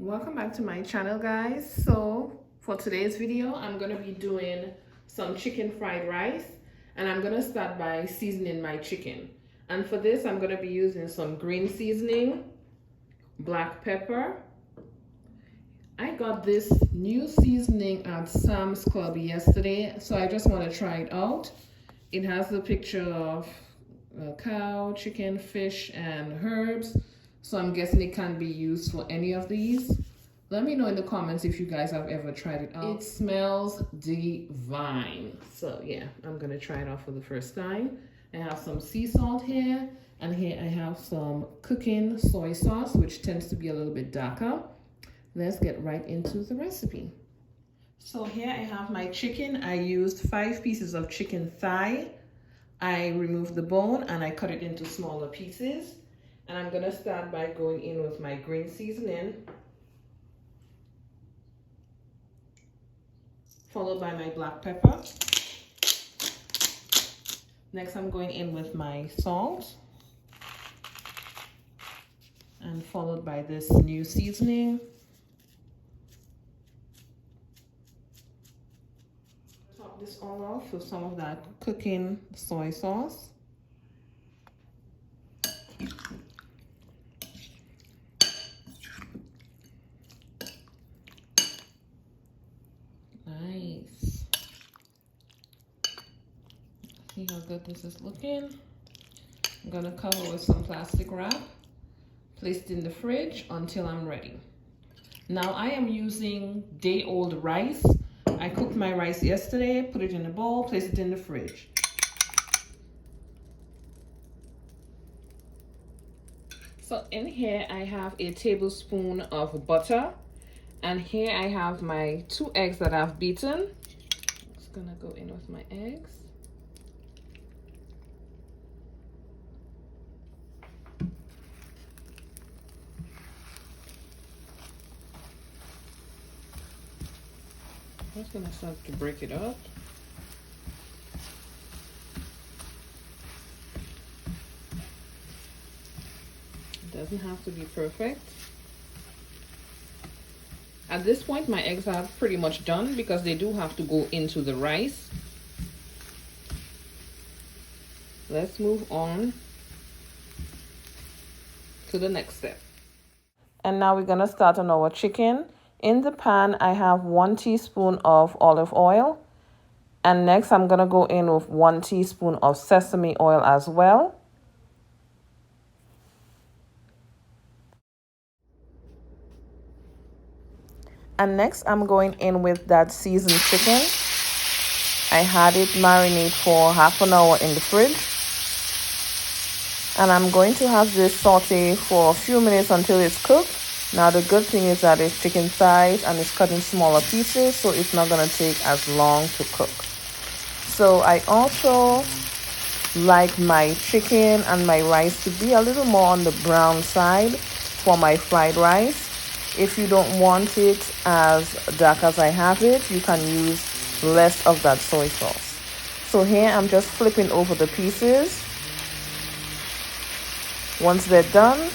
Welcome back to my channel, guys. So for today's video, I'm going to be doing some chicken fried rice, and I'm going to start by seasoning my chicken. And for this, I'm going to be using some green seasoning, black pepper. I got this new seasoning at Sam's Club yesterday, so I just want to try it out. It has the picture of cow, chicken, fish, and herbs. So I'm guessing it can be used for any of these. Let me know in the comments if you guys have ever tried it out. It smells divine. So yeah, I'm gonna try it out for the first time. I have some sea salt here, and here I have some cooking soy sauce, which tends to be a little bit darker. Let's get right into the recipe. So here I have my chicken. I used 5 pieces of chicken thigh. I removed the bone and I cut it into smaller pieces. And I'm gonna start by going in with my green seasoning, followed by my black pepper. Next, I'm going in with my salt, and followed by this new seasoning. Top this all off with some of that cooking soy sauce. Nice. See how good this is looking. I'm gonna cover with some plastic wrap, place it in the fridge until I'm ready. Now I am using day-old rice. I cooked my rice yesterday, put it in a bowl, place it in the fridge. So in here I have a tablespoon of butter. And here I have my 2 eggs that I've beaten. I'm just gonna go in with my eggs. I'm just gonna start to break it up. It doesn't have to be perfect. At this point, my eggs are pretty much done because they do have to go into the rice. Let's move on to the next step. And now we're gonna start on our chicken. In the pan, I have 1 teaspoon of olive oil. And next, I'm gonna go in with 1 teaspoon of sesame oil as well. And next, I'm going in with that seasoned chicken. I had it marinate for half an hour in the fridge. And I'm going to have this saute for a few minutes until it's cooked. Now, the good thing is that it's chicken thighs and it's cut in smaller pieces, so it's not going to take as long to cook. So I also like my chicken and my rice to be a little more on the brown side for my fried rice. If you don't want it as dark as I have it, you can use less of that soy sauce. So here I'm just flipping over the pieces once they're done,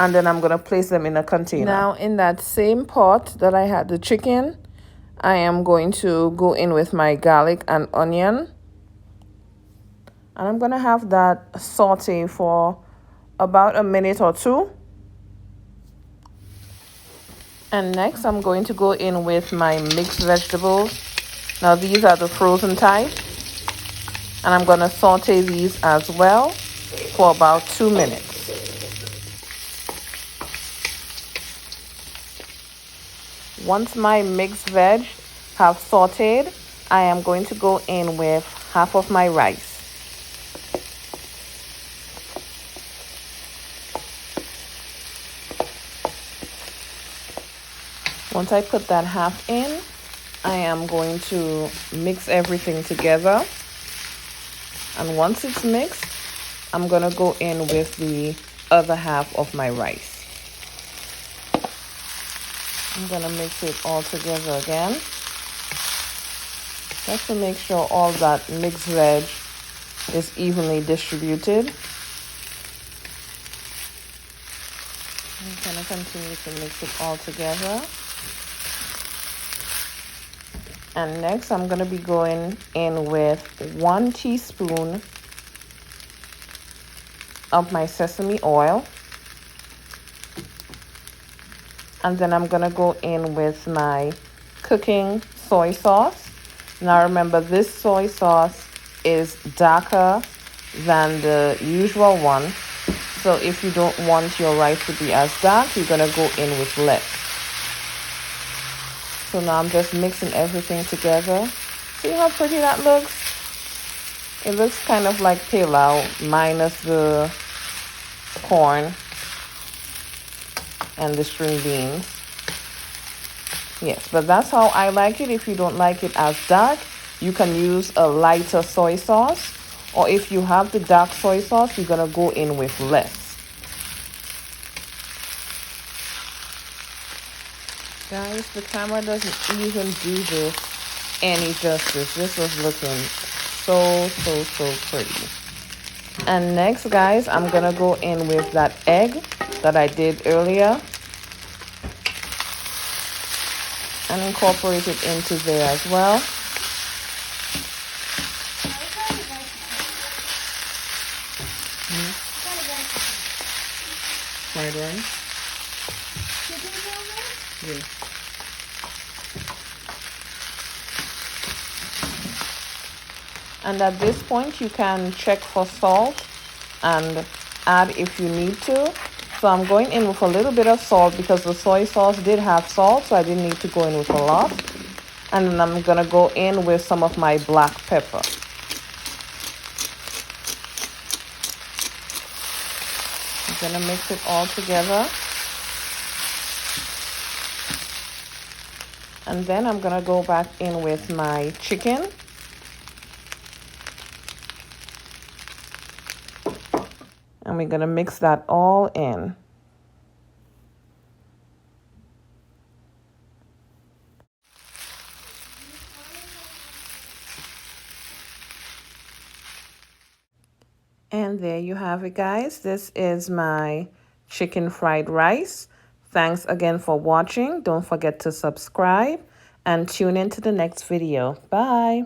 and then I'm going to place them in a container. Now in that same pot that I had the chicken, I am going to go in with my garlic and onion. And I'm going to have that saute for about a minute or 2. And next, I'm going to go in with my mixed vegetables. Now, these are the frozen type. And I'm going to saute these as well for about 2 minutes. Once my mixed veg have sauteed, I am going to go in with half of my rice. Once I put that half in, I am going to mix everything together. And once it's mixed, I'm going to go in with the other half of my rice. I'm going to mix it all together again, just to make sure all that mixed veg is evenly distributed. I'm gonna continue to mix it all together. And next I'm gonna be going in with 1 teaspoon of my sesame oil. And then I'm gonna go in with my cooking soy sauce. Now remember, this soy sauce is darker than the usual one. So if you don't want your rice to be as dark, you're gonna go in with less. So now I'm just mixing everything together. See how pretty that looks? It looks kind of like PELAU minus the corn and the string beans. Yes, but that's how I like it. If you don't like it as dark, you can use a lighter soy sauce. Or if you have the dark soy sauce, you're gonna go in with less. Guys, the camera doesn't even do this any justice. This was looking so pretty. And next, guys, I'm gonna go in with that egg that I did earlier and incorporate it into there as well. Fried rice? Yeah. And at this point, you can check for salt and add if you need to. So I'm going in with a little bit of salt because the soy sauce did have salt, so I didn't need to go in with a lot. And then I'm gonna go in with some of my black pepper. I'm gonna mix it all together. And then I'm gonna go back in with my chicken. And we're gonna mix that all in. And there you have it, guys. This is my chicken fried rice. Thanks again for watching. Don't forget to subscribe and tune in to the next video. Bye.